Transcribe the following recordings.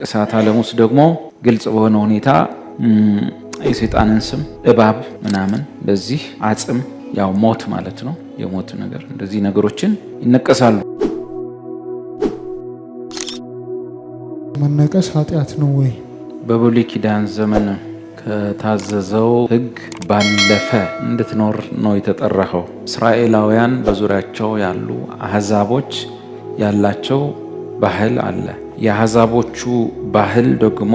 እሳት ዓለም ውስጥ ደግሞ ግልጽ በሆነ ሁኔታ የሰይጣንን ስም እባብ ምናምን በዚህ አጽም ያው ሞት ማለት ነው። የሞት ነገር እንደዚህ ነገሮችን ይነቀሳሉ። መነቀስ ኃጢአት ነው ወይ? በብሉይ ኪዳን ዘመን ከታዘዘው ሕግ ባለፈ እንድትኖር ነው የተጠራኸው። እስራኤላውያን በዙሪያቸው ያሉ አህዛቦች ያላቸው ባህል አለ። የአህዛቦቹ ባህል ደግሞ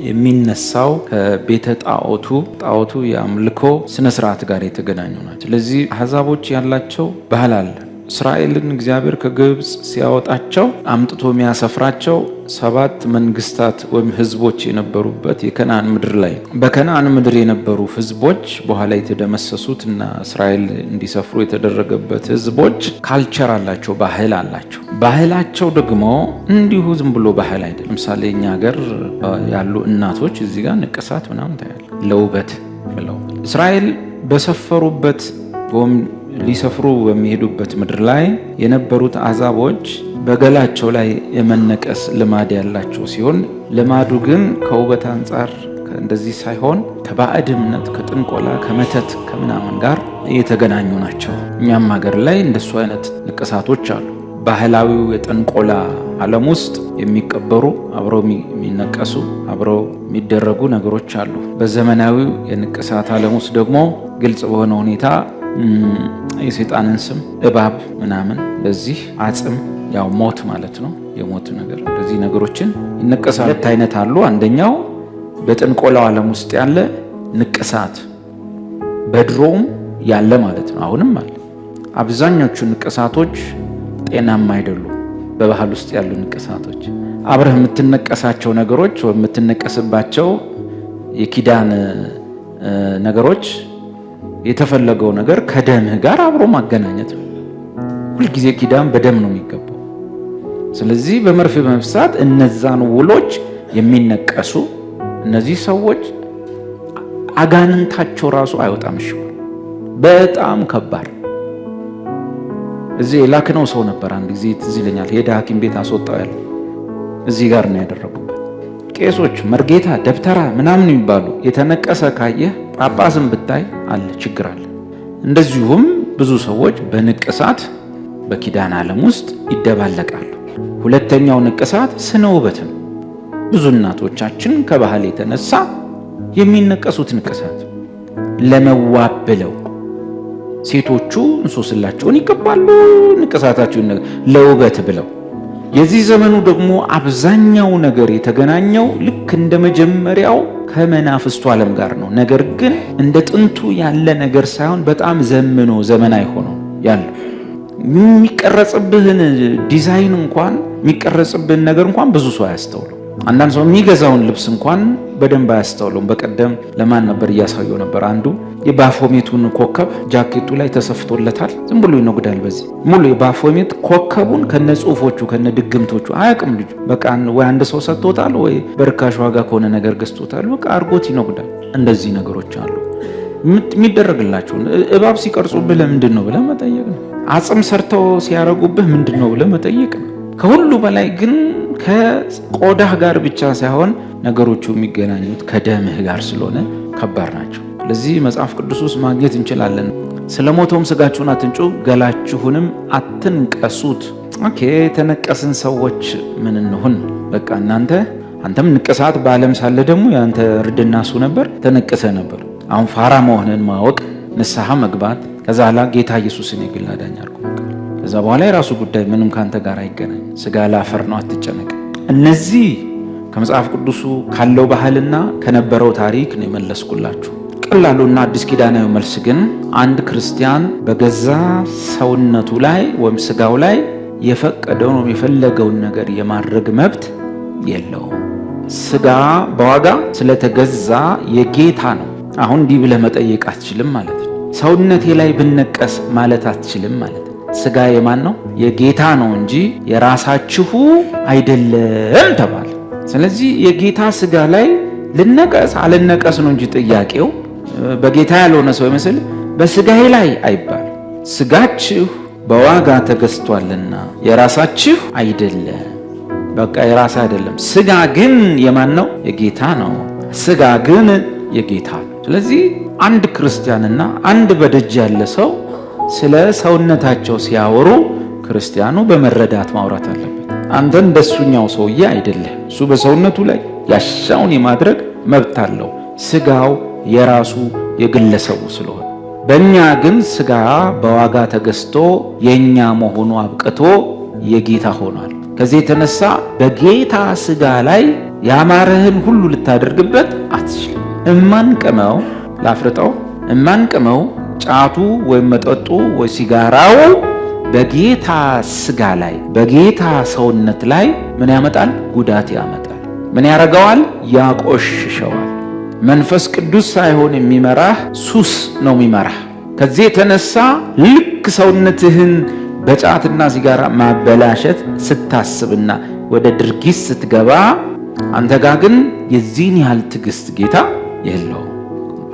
የሚነሳው ከቤተ ጣዖቱ የአምልኮ ስነ ስርዓት ጋር የተገናኙ ናቸው። ስለዚህ አህዛቦች ያላቸው ባህል አለ። እስራኤልን እግዚአብሔር ከግብፅ ሲያወጣቸው አምጥቶ የሚያሰፍራቸው 7 መንግስታት ወይም ህዝቦች የነበሩበት የከነዓን ምድር ላይ በከነዓን ምድር የነበሩ ህዝቦች በኋላ የተደመሰሱት እና እስራኤል እንዲሰፍሩ የተደረገበት ህዝቦች ካልቸር አላቸው፣ ባህል አላቸው። ባህላቸው ደግሞ እንዲሁ ዝም ብሎ ባህል አይደለም። ለምሳሌ እኛ ሀገር ያሉ እናቶች እዚህ ጋር ንቅሳት ምናምን ታያል፣ ለውበት ብለው እስራኤል በሰፈሩበት ወይም ሊሰፍሩ በሚሄዱበት ምድር ላይ የነበሩት አሕዛቦች በገላቸው ላይ የመነቀስ ልማድ ያላቸው ሲሆን ልማዱ ግን ከውበት አንጻር እንደዚህ ሳይሆን ከባዕድ እምነት፣ ከጥንቆላ፣ ከመተት ከምናምን ጋር የተገናኙ ናቸው። እኛም ሀገር ላይ እንደሱ አይነት ንቅሳቶች አሉ። ባህላዊው የጥንቆላ ዓለም ውስጥ የሚቀበሩ አብረው የሚነቀሱ አብረው የሚደረጉ ነገሮች አሉ። በዘመናዊው የንቅሳት ዓለም ውስጥ ደግሞ ግልጽ በሆነ ሁኔታ የሰይጣንን ስም እባብ ምናምን በዚህ አጽም ያው ሞት ማለት ነው። የሞት ነገር እንደዚህ ነገሮችን ይነቀሳሉ። 2 አይነት አሉ። አንደኛው በጥንቆላው ዓለም ውስጥ ያለ ንቅሳት በድሮም ያለ ማለት ነው፣ አሁንም አለ። አብዛኞቹ ንቅሳቶች ጤናማ አይደሉም። በባህል ውስጥ ያሉ ንቅሳቶች አብረህ የምትነቀሳቸው ነገሮች ወይ የምትነቀስባቸው የኪዳን ነገሮች የተፈለገው ነገር ከደምህ ጋር አብሮ ማገናኘት ነው። ሁልጊዜ ኪዳን በደም ነው የሚገባው። ስለዚህ በመርፌ በመፍሳት እነዛን ውሎች የሚነቀሱ እነዚህ ሰዎች አጋንንታቸው ራሱ አይወጣም። እሺ፣ በጣም ከባድ። እዚህ የላክነው ሰው ነበር አንድ ጊዜ ትዝ ይለኛል። ሄደ ሐኪም ቤት አስወጣው ያለ እዚህ ጋር ነው ያደረጉበት። ቄሶች መርጌታ፣ ደብተራ ምናምን የሚባሉ የተነቀሰ ካየህ ጳጳስም ብታይ አለ ችግር አለ። እንደዚሁም ብዙ ሰዎች በንቅሳት በኪዳን ዓለም ውስጥ ይደባለቃሉ። ሁለተኛው ንቅሳት ስነ ውበት ነው። ብዙ እናቶቻችን ከባህል የተነሳ የሚነቀሱት ንቅሳት ለመዋብ ብለው ሴቶቹ እንሶስላቸውን ይቀባሉ፣ ንቅሳታቸውን ለውበት ብለው። የዚህ ዘመኑ ደግሞ አብዛኛው ነገር የተገናኘው ልክ እንደ መጀመሪያው ከመናፍስቱ ዓለም ጋር ነው። ነገር ግን እንደ ጥንቱ ያለ ነገር ሳይሆን በጣም ዘመኖ ዘመናዊ ሆኖ ያለው የሚቀረጽብህን ዲዛይን እንኳን የሚቀረጽብህን ነገር እንኳን ብዙ ሰው አያስተውለው። አንዳንድ ሰው የሚገዛውን ልብስ እንኳን በደንብ አያስተውለውም። በቀደም ለማን ነበር እያሳየው ነበር፣ አንዱ የባፎሜቱን ኮከብ ጃኬቱ ላይ ተሰፍቶለታል። ዝም ብሎ ይነጉዳል። በዚህ ሙሉ የባፎሜት ኮከቡን ከነ ጽሁፎቹ ከነ ድግምቶቹ አያውቅም ልጁ። በቃ ወይ አንድ ሰው ሰጥቶታል ወይ በርካሽ ዋጋ ከሆነ ነገር ገዝቶታል። በቃ አርጎት ይነጉዳል። እንደዚህ ነገሮች አሉ የሚደረግላቸው። እባብ ሲቀርጹብህ ለምንድን ነው ብለህ መጠየቅ ነው። አጽም ሰርተው ሲያረጉብህ ምንድን ነው ብለህ መጠየቅ ነው። ከሁሉ በላይ ግን ከቆዳህ ጋር ብቻ ሳይሆን ነገሮቹ የሚገናኙት ከደምህ ጋር ስለሆነ ከባድ ናቸው። ለዚህ መጽሐፍ ቅዱስ ውስጥ ማግኘት እንችላለን። ስለ ሞተውም ስጋችሁን አትንጩ፣ ገላችሁንም አትንቀሱት። ኦኬ፣ የተነቀስን ሰዎች ምን እንሁን? በቃ አንተም ንቅሳት በዓለም ሳለ ደግሞ ያንተ እርድና እሱ ነበር፣ ተነቅሰ ነበር። አሁን ፋራ መሆንን ማወቅ፣ ንስሐ መግባት፣ ከዛ ላ ጌታ ኢየሱስን የግል አዳኝ አድርጎ ከዛ በኋላ የራሱ ጉዳይ ምንም ካንተ ጋር አይገናኝ። ስጋ ላፈር ነው፣ አትጨነቅ። እነዚህ ከመጽሐፍ ቅዱሱ ካለው ባህልና ከነበረው ታሪክ ነው የመለስኩላችሁ። ቀላሉና አዲስ ኪዳናዊ መልስ ግን አንድ ክርስቲያን በገዛ ሰውነቱ ላይ ወይም ስጋው ላይ የፈቀደውን ወይም የፈለገውን ነገር የማድረግ መብት የለውም። ስጋ በዋጋ ስለተገዛ የጌታ ነው። አሁን እንዲህ ብለህ መጠየቅ አትችልም ማለት ነው። ሰውነቴ ላይ ብነቀስ ማለት አትችልም ማለት ነው። ስጋ የማን ነው? የጌታ ነው እንጂ የራሳችሁ አይደለም ተባለ። ስለዚህ የጌታ ስጋ ላይ ልነቀስ አልነቀስ ነው እንጂ ጥያቄው በጌታ ያልሆነ ሰው ይመስል በስጋዬ ላይ አይባል። ስጋችሁ በዋጋ ተገዝቷልና የራሳችሁ አይደለም። በቃ የራስ አይደለም። ስጋ ግን የማን ነው? የጌታ ነው። ስጋ ግን የጌታ ነው። ስለዚህ አንድ ክርስቲያንና አንድ በደጅ ያለ ሰው ስለ ሰውነታቸው ሲያወሩ ክርስቲያኑ በመረዳት ማውራት አለበት። አንተ እንደሱኛው ሰውዬ አይደለም። እሱ በሰውነቱ ላይ ያሻውን የማድረግ መብት አለው። ስጋው የራሱ የግለሰቡ ስለሆነ፣ በእኛ ግን ስጋ በዋጋ ተገዝቶ የኛ መሆኑ አብቅቶ የጌታ ሆኗል። ከዚህ የተነሳ በጌታ ስጋ ላይ ያማረህን ሁሉ ልታደርግበት አትችልም። እማንቅመው ላፍርጠው፣ እማንቅመው ጫቱ ወይም መጠጡ ወይ ሲጋራው በጌታ ስጋ ላይ በጌታ ሰውነት ላይ ምን ያመጣል? ጉዳት ያመጣል። ምን ያደርገዋል? ያቆሽሸዋል። መንፈስ ቅዱስ ሳይሆን የሚመራህ ሱስ ነው የሚመራህ። ከዚህ የተነሳ ልክ ሰውነትህን በጫትና ሲጋራ ማበላሸት ስታስብና ወደ ድርጊት ስትገባ አንተ ጋር ግን የዚህን ያህል ትዕግስት ጌታ የለውም።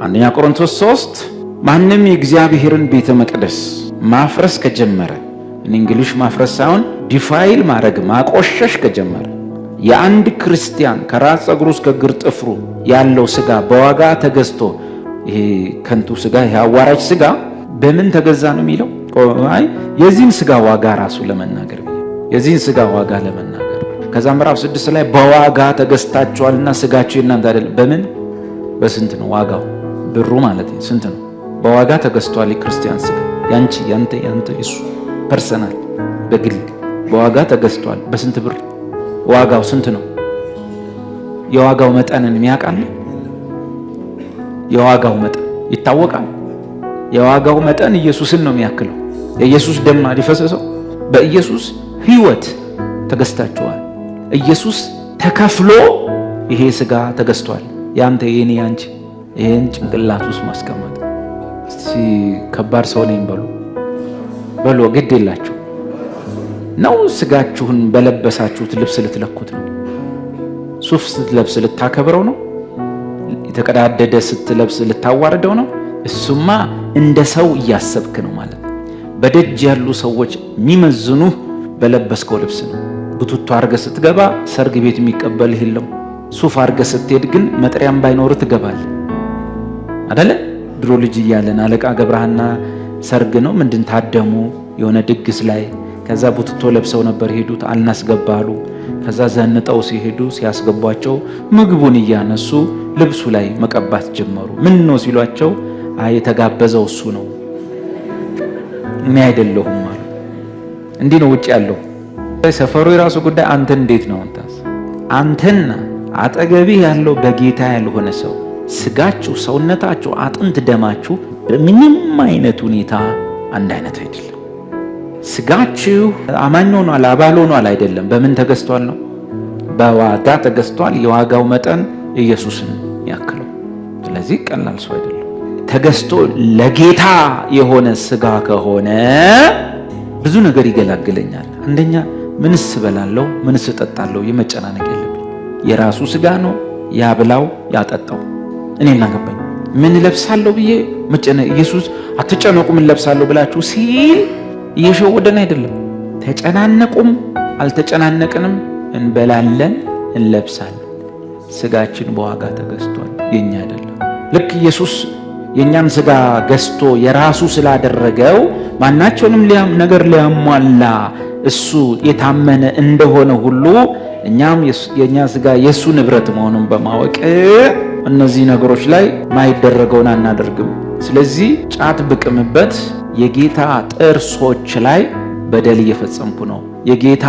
አንደኛ ቆሮንቶስ 3 ማንም የእግዚአብሔርን ቤተ መቅደስ ማፍረስ ከጀመረ እንግሊሽ ማፍረስ ሳይሆን ዲፋይል ማድረግ ማቆሸሽ ከጀመረ የአንድ ክርስቲያን ከራስ ፀጉሩ እስከ እግር ጥፍሩ ያለው ስጋ በዋጋ ተገዝቶ ይሄ ከንቱ ስጋ ይሄ አዋራጅ ስጋ በምን ተገዛ ነው የሚለው? አይ የዚህን ስጋ ዋጋ ራሱ ለመናገር የዚህን ስጋ ዋጋ ለመናገር ከዛ ምዕራፍ 6 ላይ በዋጋ ተገዝታችኋልና ስጋችሁ የእናንተ አይደለም። በምን በስንት ነው ዋጋው? ብሩ ማለት ስንት ነው? በዋጋ ተገዝቷል። የክርስቲያን ስጋ ያንቺ ያንተ እሱ ፐርሰናል በግል በዋጋ ተገዝቷል። በስንት ብር? ዋጋው ስንት ነው? የዋጋው መጠንን የሚያውቃል? የዋጋው መጠን ይታወቃል። የዋጋው መጠን ኢየሱስን ነው የሚያክለው። የኢየሱስ ደም አዲፈሰሰው በኢየሱስ ሕይወት ተገዝታችኋል። ኢየሱስ ተከፍሎ ይሄ ስጋ ተገዝቷል። ያንተ የኔ ያንቺ ይሄን ጭንቅላት ውስጥ ማስቀመጥ እስቲ ከባድ ሰው ነኝ በሉ ግድ የላችሁ ነው። ስጋችሁን በለበሳችሁት ልብስ ልትለኩት ነው። ሱፍ ስትለብስ ልታከብረው ነው። የተቀዳደደ ስትለብስ ልታዋርደው ነው። እሱማ እንደ ሰው እያሰብክ ነው ማለት ነው። በደጅ ያሉ ሰዎች የሚመዝኑህ በለበስከው ልብስ ነው። ቡቱቱ አርገ ስትገባ ሰርግ ቤት የሚቀበልህ የለም። ሱፍ አርገ ስትሄድ ግን መጥሪያም ባይኖር ትገባለህ አይደለ? ድሮ ልጅ እያለን አለቃ ገብረሃና ሰርግ ነው ምንድን ታደሙ የሆነ ድግስ ላይ ከዛ ቡትቶ ለብሰው ነበር ሄዱት። አልናስገባሉ። ከዛ ዘንጠው ሲሄዱ ሲያስገቧቸው ምግቡን እያነሱ ልብሱ ላይ መቀባት ጀመሩ። ምን ነው ሲሏቸው አይ የተጋበዘው እሱ ነው እኔ አይደለሁም ማለት። እንዲህ ነው ውጭ ያለው ሰፈሩ የራሱ ጉዳይ። አንተ እንዴት ነው አንተና አጠገቢ ያለው በጌታ ያልሆነ ሰው ስጋችሁ፣ ሰውነታችሁ፣ አጥንት፣ ደማችሁ በምንም አይነት ሁኔታ አንድ አይነት አይደለም። ስጋችሁ አማኝ ሆኗል አባል ሆኗል አይደለም። በምን ተገዝቷል ነው? በዋጋ ተገዝቷል። የዋጋው መጠን ኢየሱስን ያክለው። ስለዚህ ቀላል ሰው አይደለም። ተገዝቶ ለጌታ የሆነ ስጋ ከሆነ ብዙ ነገር ይገላግለኛል። አንደኛ ምንስ እበላለሁ ምንስ እጠጣለሁ የመጨናነቅ የለብኝ። የራሱ ስጋ ነው ያብላው ያጠጣው። እኔ እናገባኝ ምን ለብሳለሁ ብዬ መጨነቅ ኢየሱስ አትጨነቁ ምን ለብሳለሁ ብላችሁ ሲል እየሸወደን አይደለም። ተጨናነቁም አልተጨናነቅንም እንበላለን እንለብሳለን። ስጋችን በዋጋ ተገዝቷል፣ የኛ አይደለም። ልክ ኢየሱስ የኛን ስጋ ገዝቶ የራሱ ስላደረገው ማናቸውንም ነገር ሊያሟላ እሱ የታመነ እንደሆነ ሁሉ እኛም የኛ ስጋ የሱ ንብረት መሆኑን በማወቅ እነዚህ ነገሮች ላይ ማይደረገውን አናደርግም። ስለዚህ ጫት ብቅምበት የጌታ ጥርሶች ላይ በደል እየፈጸምኩ ነው። የጌታ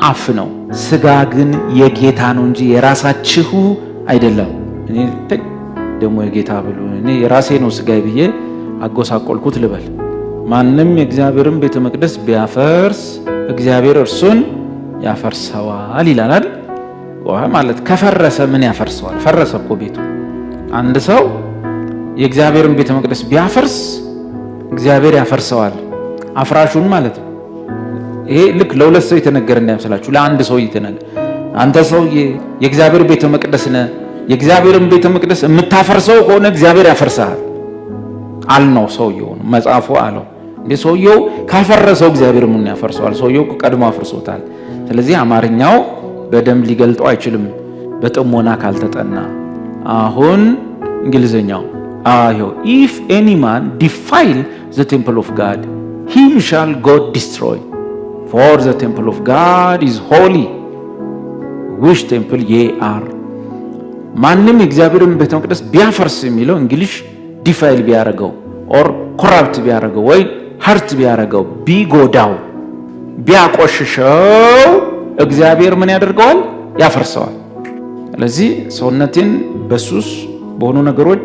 አፍ ነው። ስጋ ግን የጌታ ነው እንጂ የራሳችሁ አይደለም። እኔ ደግሞ የጌታ ብሉ እኔ የራሴ ነው ስጋዬ ብዬ አጎሳቆልኩት ልበል። ማንም የእግዚአብሔርን ቤተ መቅደስ ቢያፈርስ እግዚአብሔር እርሱን ያፈርሰዋል ይላል። ማለት ከፈረሰ ምን ያፈርሰዋል? ፈረሰ እኮ ቤቱ። አንድ ሰው የእግዚአብሔርን ቤተ መቅደስ ቢያፈርስ እግዚአብሔር ያፈርሰዋል፣ አፍራሹን ማለት ነው። ይሄ ልክ ለሁለት ሰው የተነገረ እንዳይመስላችሁ፣ ለአንድ ሰው የተነገረ። አንተ ሰው የእግዚአብሔር ቤተ መቅደስ ነህ፣ የእግዚአብሔርን ቤተ መቅደስ የምታፈርሰው ከሆነ እግዚአብሔር ያፈርሰሃል አልነው። ሰውየው ነው መጽሐፉ አለው። እንዴ ሰውየው ካፈረሰው እግዚአብሔር ምን ያፈርሰዋል? ሰውየው ቀድሞ አፍርሶታል። ስለዚህ አማርኛው በደንብ ሊገልጠው አይችልም በጥሞና ካልተጠና። አሁን እንግሊዘኛው if any man defile the temple of God, him shall God destroy, for the temple of God is holy, which temple ye are. ማንም የእግዚአብሔርን ቤተ መቅደስ ቢያፈርስ የሚለው እንግሊሽ ዲፋይል ቢያረገው ኦር ኮራፕት ቢያረገው ወይ ሀርት ቢያረገው ቢጎዳው ቢያቆሽሸው እግዚአብሔር ምን ያደርገዋል? ያፈርሰዋል። ስለዚህ ሰውነቴን በሱስ በሆኑ ነገሮች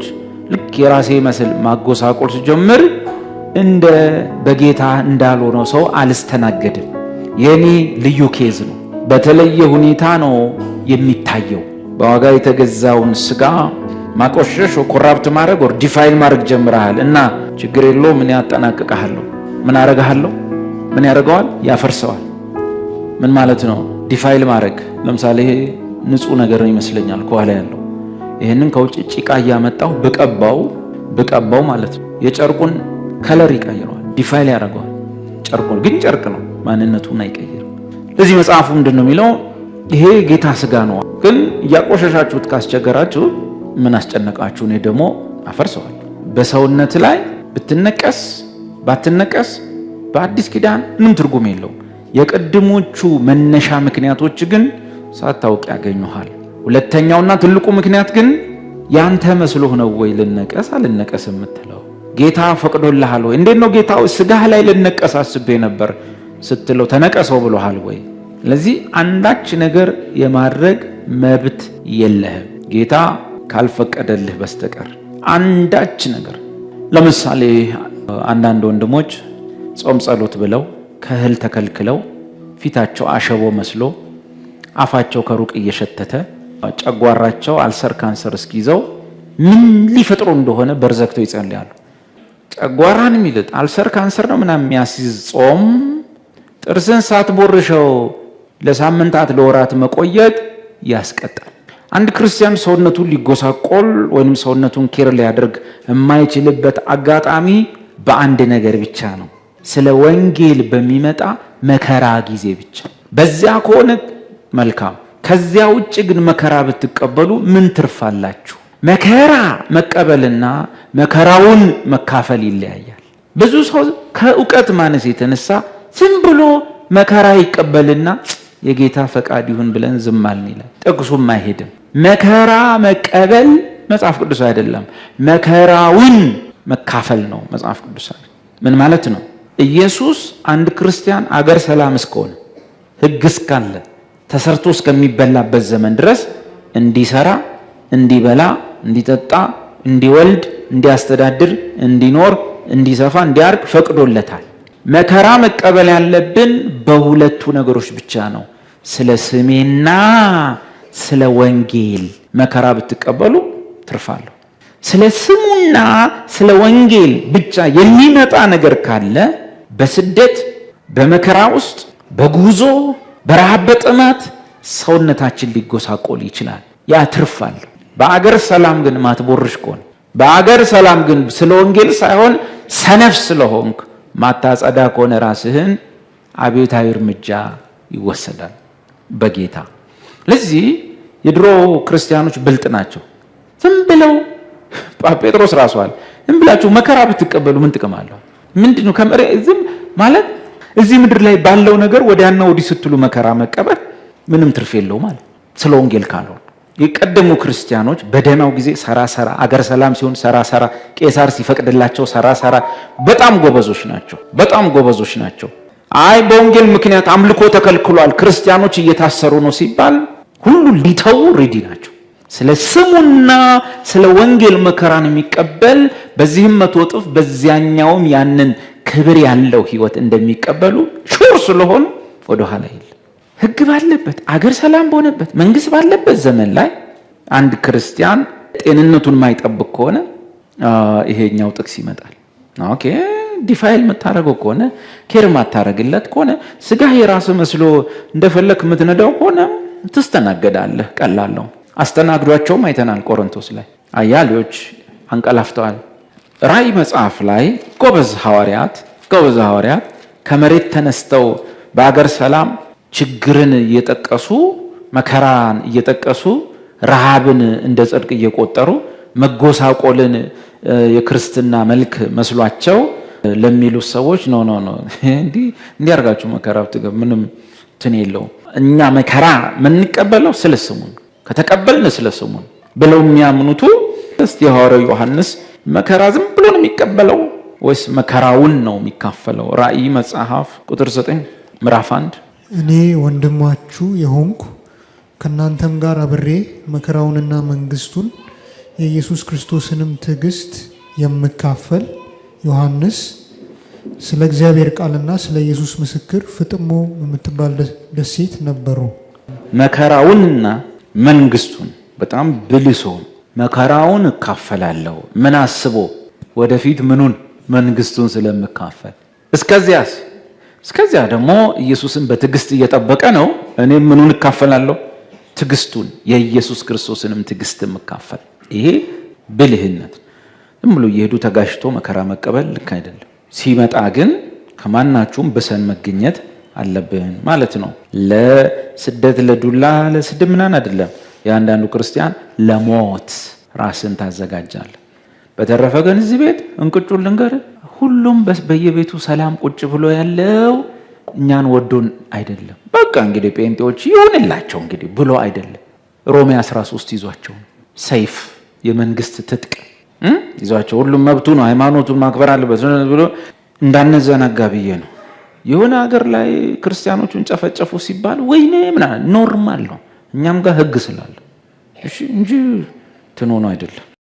ልክ የራሴ መስል ማጎሳቆል ሲጀምር እንደ በጌታ እንዳልሆነ ሰው አልስተናገድም። የኔ ልዩ ኬዝ ነው። በተለየ ሁኔታ ነው የሚታየው። በዋጋ የተገዛውን ስጋ ማቆሸሽ ኮራፕት ማድረግ ወር ዲፋይል ማድረግ ጀምረሃል እና ችግር የለው ምን ያጠናቅቀሃለሁ? ምን አረጋሃለሁ? ምን ያደርገዋል? ያፈርሰዋል። ምን ማለት ነው ዲፋይል ማድረግ? ለምሳሌ ይሄ ንጹህ ነገር ይመስለኛል ከኋላ ያለው ይሄንን ከውጭ ጭቃ ያመጣው በቀባው ማለት ነው የጨርቁን ከለር ይቀይረዋል፣ ዲፋይል ያደርገዋል። ጨርቁን ግን ጨርቅ ነው፣ ማንነቱን አይቀይርም። ለዚህ መጽሐፉ ምንድነው የሚለው? ይሄ ጌታ ስጋ ነው፣ ግን እያቆሸሻችሁት ካስቸገራችሁ ምን አስጨነቃችሁ? እኔ ደግሞ አፈርሰዋል። በሰውነት ላይ ብትነቀስ ባትነቀስ በአዲስ ኪዳን ምንም ትርጉም የለው። የቀድሞቹ መነሻ ምክንያቶች ግን ሳታውቅ ያገኙሃል። ሁለተኛውና ትልቁ ምክንያት ግን ያንተ መስሎህ ነው ወይ ልነቀስ አልነቀስ የምትለው? ጌታ ፈቅዶልሃል ወይ? እንዴት ነው ጌታው ስጋህ ላይ ልነቀስ አስቤ ነበር ስትለው ተነቀሰው ብሎሃል ወይ? ለዚህ አንዳች ነገር የማድረግ መብት የለህም ጌታ ካልፈቀደልህ በስተቀር አንዳች ነገር። ለምሳሌ አንዳንድ ወንድሞች ጾም ጸሎት ብለው ከእህል ተከልክለው ፊታቸው አሸቦ መስሎ አፋቸው ከሩቅ እየሸተተ ጨጓራቸው አልሰር ካንሰር እስኪይዘው ምን ሊፈጥሩ እንደሆነ በርዘክተው ይጸልያሉ። ጨጓራን የሚልጥ አልሰር ካንሰር ነው ምናምን የሚያስይዝ ጾም ጥርስን ሳትቦርሸው ለሳምንታት ለወራት መቆየት ያስቀጣል። አንድ ክርስቲያን ሰውነቱን ሊጎሳቆል ወይም ሰውነቱን ኬር ሊያደርግ የማይችልበት አጋጣሚ በአንድ ነገር ብቻ ነው፣ ስለ ወንጌል በሚመጣ መከራ ጊዜ ብቻ። በዚያ ከሆነ መልካም። ከዚያ ውጭ ግን መከራ ብትቀበሉ ምን ትርፋላችሁ? መከራ መቀበልና መከራውን መካፈል ይለያያል። ብዙ ሰው ከእውቀት ማነስ የተነሳ ዝም ብሎ መከራ ይቀበልና የጌታ ፈቃድ ይሁን ብለን ዝም አልን ይላል። ጥቅሱም አይሄድም። መከራ መቀበል መጽሐፍ ቅዱስ አይደለም፣ መከራውን መካፈል ነው መጽሐፍ ቅዱስ። ምን ማለት ነው? ኢየሱስ አንድ ክርስቲያን አገር ሰላም እስከሆነ ሕግ እስካለ ተሰርቶ እስከሚበላበት ዘመን ድረስ እንዲሰራ፣ እንዲበላ፣ እንዲጠጣ፣ እንዲወልድ፣ እንዲያስተዳድር፣ እንዲኖር፣ እንዲሰፋ፣ እንዲያርግ ፈቅዶለታል። መከራ መቀበል ያለብን በሁለቱ ነገሮች ብቻ ነው፣ ስለ ስሜና ስለ ወንጌል። መከራ ብትቀበሉ ትርፋለሁ። ስለ ስሙና ስለ ወንጌል ብቻ የሚመጣ ነገር ካለ በስደት በመከራ ውስጥ በጉዞ በረሃብ በጥማት ሰውነታችን ሊጎሳቆል ይችላል። ያ ትርፋለሁ። በአገር ሰላም ግን ማትቦርሽ ከሆነ በአገር ሰላም ግን ስለ ወንጌል ሳይሆን ሰነፍ ስለሆንክ ማታጸዳ ከሆነ ራስህን አብዮታዊ እርምጃ ይወሰዳል በጌታ። ለዚህ የድሮ ክርስቲያኖች ብልጥ ናቸው። ዝም ብለው ጴጥሮስ ራሷል ዝም ብላችሁ መከራ ብትቀበሉ ምን ጥቅም አለው? ምንድነው ዝም ማለት እዚህ ምድር ላይ ባለው ነገር ወዲያና ወዲህ ስትሉ መከራ መቀበል ምንም ትርፍ የለው ማለት ስለ ወንጌል ካልሆነ። የቀደሙ ክርስቲያኖች በደህናው ጊዜ ሰራሰራ፣ አገር ሰላም ሲሆን ሰራሰራ፣ ቄሳር ሲፈቅድላቸው ሰራሰራ፣ በጣም ጎበዞች ናቸው። አይ በወንጌል ምክንያት አምልኮ ተከልክሏል፣ ክርስቲያኖች እየታሰሩ ነው ሲባል ሁሉ ሊተው ሬዲ ናቸው። ስለ ስሙና ስለ ወንጌል መከራን የሚቀበል በዚህም 100 እጥፍ በዚያኛውም ያንን ክብር ያለው ህይወት እንደሚቀበሉ ሹር ስለሆኑ ወደ ኋላ ይል። ህግ ባለበት አገር ሰላም በሆነበት መንግስት ባለበት ዘመን ላይ አንድ ክርስቲያን ጤንነቱን ማይጠብቅ ከሆነ ይሄኛው ጥቅስ ይመጣል። ኦኬ ዲፋይል መታረገው ከሆነ ኬር ማታረግለት ከሆነ ስጋ የራስ መስሎ እንደፈለክ ምትነዳው ከሆነ ትስተናገዳለህ። ቀላል ነው። አስተናግዷቸውም አይተናል። ቆሮንቶስ ላይ አያሌዎች አንቀላፍተዋል። ራእይ መጽሐፍ ላይ ጎበዝ ሐዋርያት ከመሬት ተነስተው በአገር ሰላም ችግርን እየጠቀሱ መከራን እየጠቀሱ ረሃብን እንደ ጽድቅ እየቆጠሩ መጎሳቆልን የክርስትና መልክ መስሏቸው ለሚሉ ሰዎች ኖ እንዲህ አርጋችሁ መከራ ብትገቡ ምንም እንትን የለውም። እኛ መከራ የምንቀበለው ስለ ስሙን ከተቀበልን ስለ ስሙን ብለው የሚያምኑቱ እስቲ ሐዋርያው ዮሐንስ መከራ ዝም ብሎ ነው የሚቀበለው ወይስ መከራውን ነው የሚካፈለው? ራእይ መጽሐፍ ቁጥር 9 ምዕራፍ 1 እኔ ወንድማችሁ የሆንኩ ከናንተም ጋር አብሬ መከራውንና መንግስቱን የኢየሱስ ክርስቶስንም ትዕግስት የምካፈል ዮሐንስ ስለ እግዚአብሔር ቃልና ስለ ኢየሱስ ምስክር ፍጥሞ የምትባል ደሴት ነበሩ። መከራውንና መንግስቱን በጣም ብልሶ መከራውን እካፈላለሁ ምን አስቦ ወደፊት ምኑን መንግስቱን ስለምካፈል እስከዚያ ደግሞ ኢየሱስን በትዕግስት እየጠበቀ ነው። እኔ ምኑን እካፈላለሁ? ትዕግስቱን የኢየሱስ ክርስቶስንም ትዕግስት የምካፈል። ይሄ ብልህነት። ዝም ብሎ እየሄዱ ተጋሽቶ መከራ መቀበል ልክ አይደለም። ሲመጣ ግን ከማናችሁም ብሰን መገኘት አለብን ማለት ነው። ለስደት ለዱላ ለስድብ ምናምን አይደለም። የአንዳንዱ ክርስቲያን ለሞት ራስን ታዘጋጃለህ። በተረፈ ግን እዚህ ቤት እንቅጩን ልንገር፣ ሁሉም በየቤቱ ሰላም ቁጭ ብሎ ያለው እኛን ወዶን አይደለም። በቃ እንግዲህ ጴንጤዎች ይሁንላቸው እንግዲህ ብሎ አይደለም። ሮሜ 13 ይዟቸው ሰይፍ የመንግስት ትጥቅ ይዟቸው ሁሉም መብቱ ነው ሃይማኖቱን ማክበር አለበት ብሎ እንዳንዘናጋ ብዬ ነው። የሆነ ሀገር ላይ ክርስቲያኖቹን ጨፈጨፉ ሲባል ወይኔ ምናምን ኖርማል ነው። እኛም ጋር ህግ ስላለ እሺ እንጂ ትኖ ነው አይደለም።